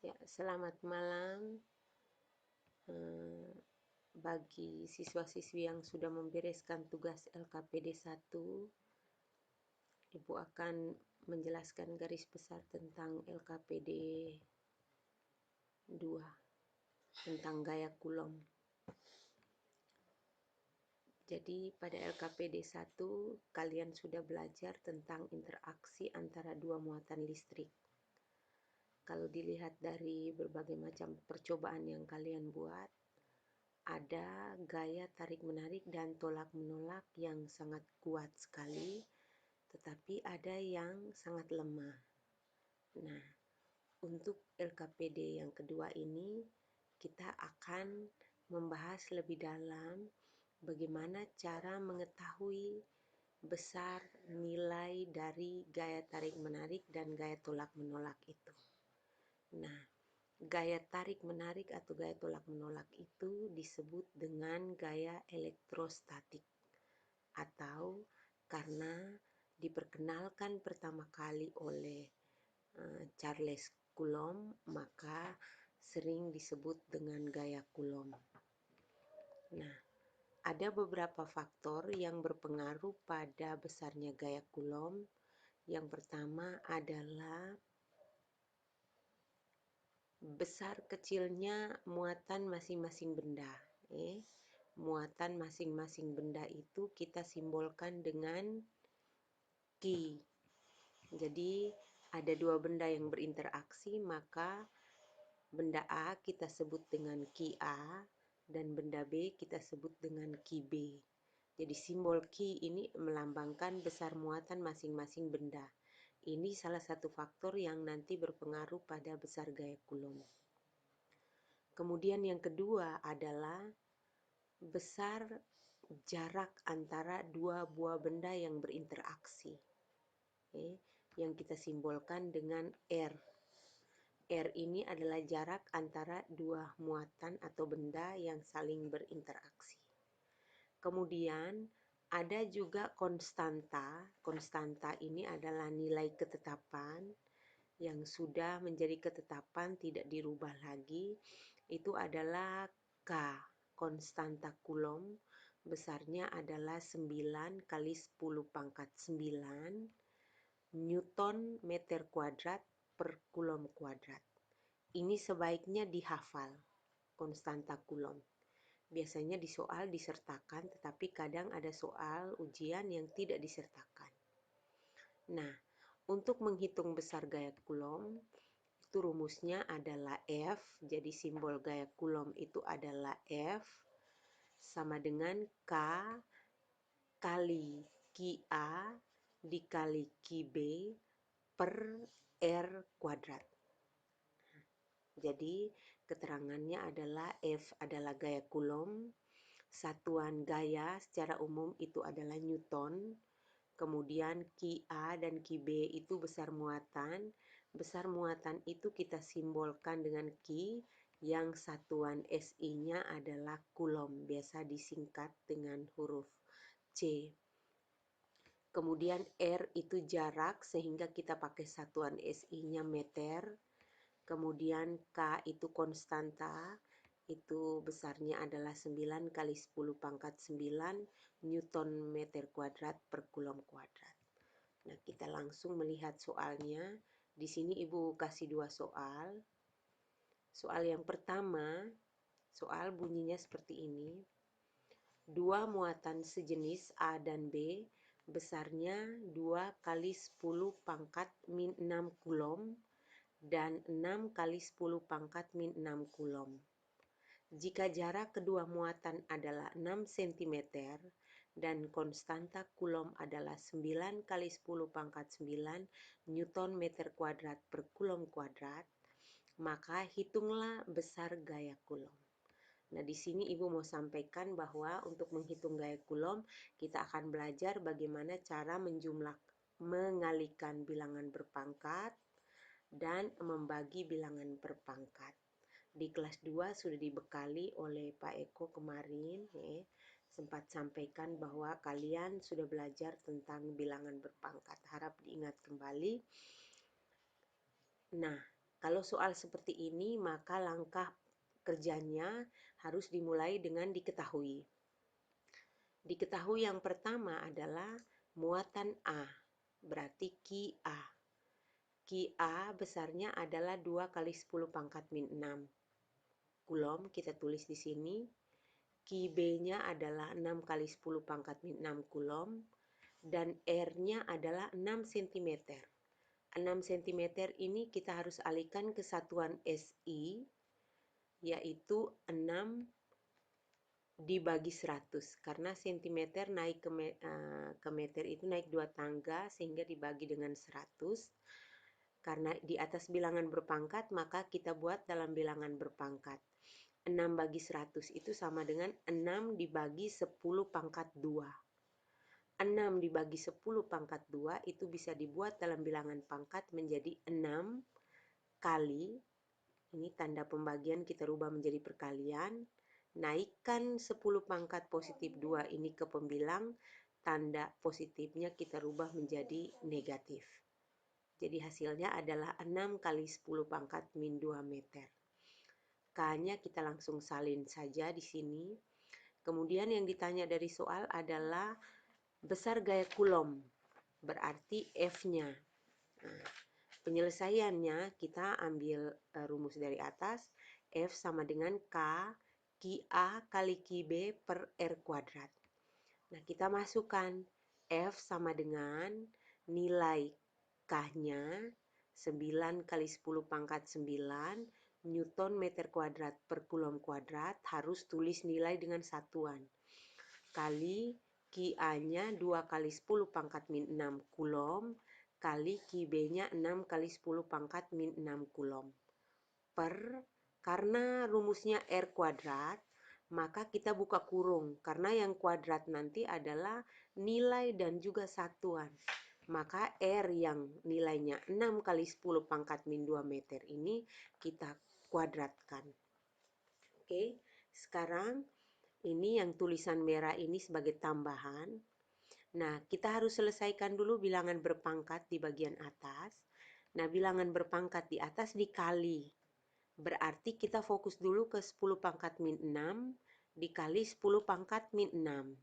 Ya, selamat malam bagi siswa-siswi yang sudah membereskan tugas LKPD 1. Ibu akan menjelaskan garis besar tentang LKPD 2, tentang gaya Coulomb. Jadi pada LKPD 1 kalian sudah belajar tentang interaksi antara dua muatan listrik. Kalau dilihat dari berbagai macam percobaan yang kalian buat, ada gaya tarik-menarik dan tolak-menolak yang sangat kuat sekali, tetapi ada yang sangat lemah. Nah, untuk LKPD yang kedua ini, kita akan membahas lebih dalam bagaimana cara mengetahui besar nilai dari gaya tarik-menarik dan gaya tolak-menolak itu. Nah, gaya tarik-menarik atau gaya tolak-menolak itu disebut dengan gaya elektrostatik, atau karena diperkenalkan pertama kali oleh Charles Coulomb, maka sering disebut dengan gaya Coulomb. Nah, ada beberapa faktor yang berpengaruh pada besarnya gaya Coulomb. Yang pertama adalah besar kecilnya muatan masing-masing benda. Muatan masing-masing benda itu kita simbolkan dengan Q. Jadi ada dua benda yang berinteraksi, maka benda A kita sebut dengan QA dan benda B kita sebut dengan QB. Jadi simbol Q ini melambangkan besar muatan masing-masing benda. Ini salah satu faktor yang nanti berpengaruh pada besar gaya Coulomb. Kemudian yang kedua adalah besar jarak antara dua buah benda yang berinteraksi, yang kita simbolkan dengan R. R ini adalah jarak antara dua muatan atau benda yang saling berinteraksi. Kemudian ada juga konstanta. Konstanta ini adalah nilai ketetapan yang sudah menjadi ketetapan, tidak dirubah lagi. Itu adalah K, konstanta Coulomb, besarnya adalah 9 kali 10 pangkat 9 Newton meter kuadrat per Coulomb kuadrat. Ini sebaiknya dihafal, konstanta Coulomb. Biasanya di soal disertakan, tetapi kadang ada soal ujian yang tidak disertakan. Nah, untuk menghitung besar gaya Coulomb, itu rumusnya adalah F. Jadi simbol gaya Coulomb itu adalah F sama dengan K kali QA dikali QB per R kuadrat. Jadi keterangannya adalah F adalah gaya Coulomb, satuan gaya secara umum itu adalah Newton, kemudian QA dan QB itu besar muatan. Besar muatan itu kita simbolkan dengan Q, yang satuan SI-nya adalah Coulomb, biasa disingkat dengan huruf C. Kemudian R itu jarak, sehingga kita pakai satuan SI-nya meter. Kemudian K itu konstanta, itu besarnya adalah 9 kali 10 pangkat 9 Newton meter kuadrat per Coulomb kuadrat. Nah, kita langsung melihat soalnya. Di sini Ibu kasih dua soal. Soal yang pertama, soal bunyinya seperti ini. Dua muatan sejenis A dan B besarnya 2 kali 10 pangkat min 6 Coulomb dan 6 kali 10 pangkat min 6 Coulomb. Jika jarak kedua muatan adalah 6 cm dan konstanta Coulomb adalah 9 kali 10 pangkat 9 Newton meter kuadrat per Coulomb kuadrat, maka hitunglah besar gaya Coulomb. Nah, di sini Ibu mau sampaikan bahwa untuk menghitung gaya Coulomb, kita akan belajar bagaimana cara mengalihkan bilangan berpangkat dan membagi bilangan berpangkat. Di kelas 2 sudah dibekali oleh Pak Eko kemarin, sempat sampaikan bahwa kalian sudah belajar tentang bilangan berpangkat. Harap diingat kembali. Nah, Kalau soal seperti ini, maka langkah kerjanya harus dimulai dengan diketahui. Diketahui yang pertama adalah muatan A, berarti Ki A. Ki A besarnya adalah 2 kali 10 pangkat min 6 kulom, kita tulis di sini. Ki B-nya adalah 6 kali 10 pangkat min 6 kulom, dan R-nya adalah 6 cm. 6 cm ini kita harus alihkan ke satuan SI, yaitu 6 dibagi 100, karena cm naik ke meter itu naik 2 tangga, sehingga dibagi dengan 100. Karena di atas bilangan berpangkat, maka kita buat dalam bilangan berpangkat. 6 bagi 100 itu sama dengan 6 dibagi 10 pangkat 2. 6 dibagi 10 pangkat 2 itu bisa dibuat dalam bilangan pangkat menjadi 6 kali, ini tanda pembagian kita rubah menjadi perkalian, naikkan 10 pangkat positif 2 ini ke pembilang, tanda positifnya kita rubah menjadi negatif. Jadi hasilnya adalah 6 kali 10 pangkat min 2 meter. K-nya kita langsung salin saja di sini. Kemudian yang ditanya dari soal adalah besar gaya kulom, berarti F-nya. Nah, penyelesaiannya kita ambil rumus dari atas, F sama dengan K Ki A kali Ki B per R kuadrat. Nah, kita masukkan F sama dengan nilai K-nya 9 kali 10 pangkat 9 Newton meter kuadrat per kulom kuadrat, harus tulis nilai dengan satuan, kali Ki A-nya 2 kali 10 pangkat min 6 kulom, kali Ki B-nya 6 kali 10 pangkat min 6 kulom. Per, karena rumusnya R kuadrat, maka kita buka kurung, karena yang kuadrat nanti adalah nilai dan juga satuan. Maka R yang nilainya 6 kali 10 pangkat min 2 meter ini kita kuadratkan. Oke, sekarang ini yang tulisan merah ini sebagai tambahan. Nah, kita harus selesaikan dulu bilangan berpangkat di bagian atas. Nah, bilangan berpangkat di atas dikali. Berarti kita fokus dulu ke 10 pangkat min 6 dikali 10 pangkat min 6.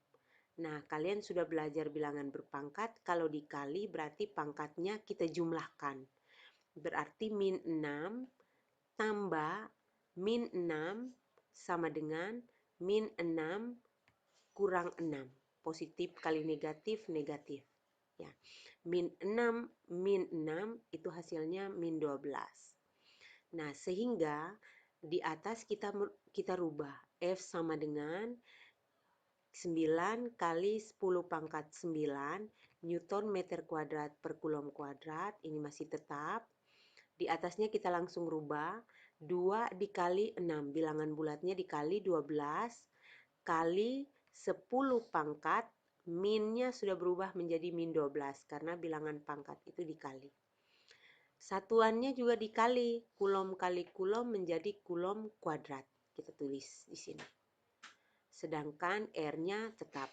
Nah, kalian sudah belajar bilangan berpangkat, kalau dikali berarti pangkatnya kita jumlahkan. Berarti min 6 tambah min 6 sama dengan min 6 kurang 6. Positif kali negatif, negatif. Ya. Min 6 itu hasilnya min 12. Nah, sehingga di atas kita rubah F sama dengan 9 kali 10 pangkat 9 Newton meter kuadrat per kulom kuadrat, ini masih tetap. Di atasnya kita langsung rubah, 2 dikali 6, bilangan bulatnya dikali 12, kali 10 pangkat, minnya sudah berubah menjadi min 12, karena bilangan pangkat itu dikali. Satuannya juga dikali, kulom kali kulom menjadi kulom kuadrat. Kita tulis di sini. Sedangkan R-nya tetap.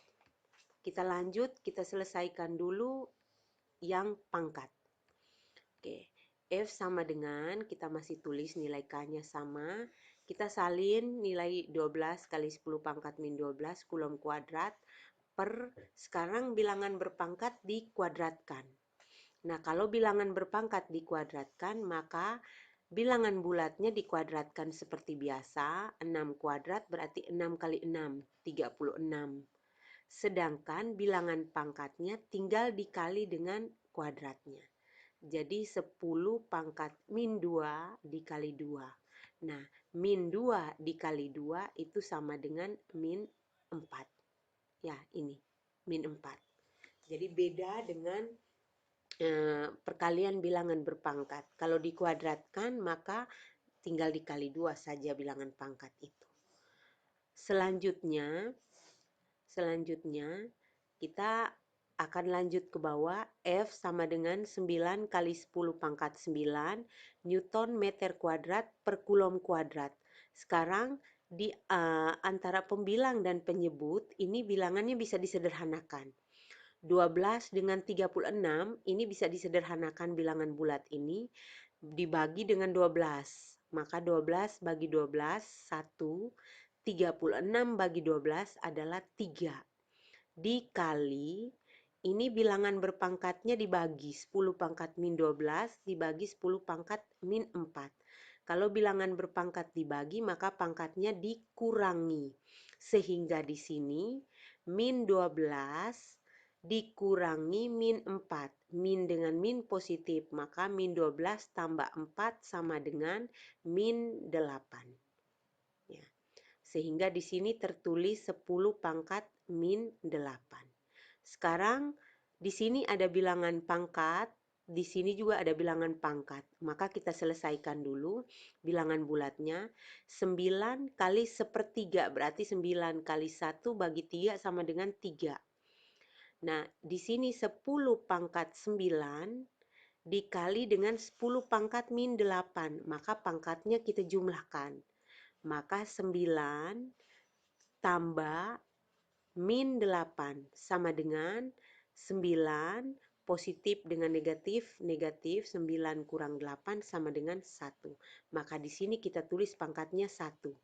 Kita lanjut, kita selesaikan dulu yang pangkat. Oke, F sama dengan, kita masih tulis nilai K-nya sama. Kita salin nilai 12 kali 10 pangkat min 12 kulom kuadrat per, sekarang bilangan berpangkat dikuadratkan. Nah, kalau bilangan berpangkat dikuadratkan, maka bilangan bulatnya dikuadratkan seperti biasa. 6 kuadrat berarti 6 kali 6, 36. Sedangkan bilangan pangkatnya tinggal dikali dengan kuadratnya. Jadi 10 pangkat min 2 dikali 2. Nah, min 2 dikali 2 itu sama dengan min 4. Ya, ini, min 4. Jadi beda dengan perkalian bilangan berpangkat. Kalau dikuadratkan maka tinggal dikali 2 saja bilangan pangkat itu. Selanjutnya kita akan lanjut ke bawah. F sama dengan 9 kali 10 pangkat 9 Newton meter kuadrat per kulom kuadrat. Sekarang di antara pembilang dan penyebut ini bilangannya bisa disederhanakan. 12 dengan 36 ini bisa disederhanakan bilangan bulat ini. dibagi dengan 12. Maka 12 bagi 12, 1. 36 bagi 12 adalah 3. Dikali, ini bilangan berpangkatnya dibagi 10 pangkat min 12 dibagi 10 pangkat min 4. Kalau bilangan berpangkat dibagi, maka pangkatnya dikurangi. Sehingga di sini min 12 dikurangi min 4. Min dengan min positif, maka min 12 tambah 4 sama dengan min 8. Ya. Sehingga di sini tertulis 10 pangkat min 8. Sekarang di sini ada bilangan pangkat, di sini juga ada bilangan pangkat. Maka kita selesaikan dulu bilangan bulatnya. 9 kali sepertiga, berarti 9 kali 1 bagi 3 sama dengan 3. Nah, di sini 10 pangkat 9 dikali dengan 10 pangkat min 8. Maka pangkatnya kita jumlahkan. Maka 9 tambah min 8 sama dengan 9 positif dengan negatif, negatif 9 kurang 8 sama dengan 1. Maka di sini kita tulis pangkatnya 1.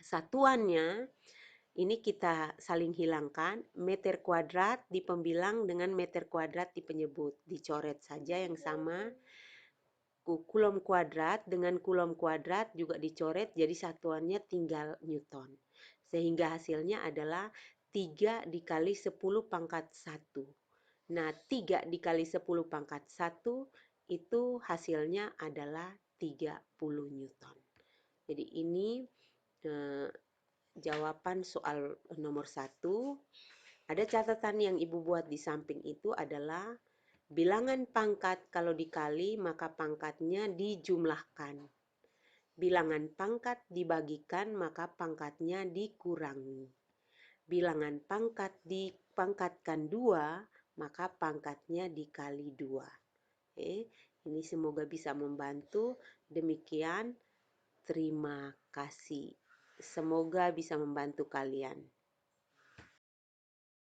Satuannya ini kita saling hilangkan, meter kuadrat di pembilang dengan meter kuadrat di penyebut. Dicoret saja yang sama. Kulom kuadrat dengan kulom kuadrat juga dicoret, jadi satuannya tinggal Newton. Sehingga hasilnya adalah 3 dikali 10 pangkat 1. Nah, 3 dikali 10 pangkat 1 itu hasilnya adalah 30 Newton. Jadi ini jawaban soal nomor 1. Ada catatan yang Ibu buat di samping itu adalah bilangan pangkat kalau dikali maka pangkatnya dijumlahkan. Bilangan pangkat dibagikan maka pangkatnya dikurangi. Bilangan pangkat dipangkatkan 2 maka pangkatnya dikali 2. Ini semoga bisa membantu. Demikian, terima kasih. Semoga bisa membantu kalian.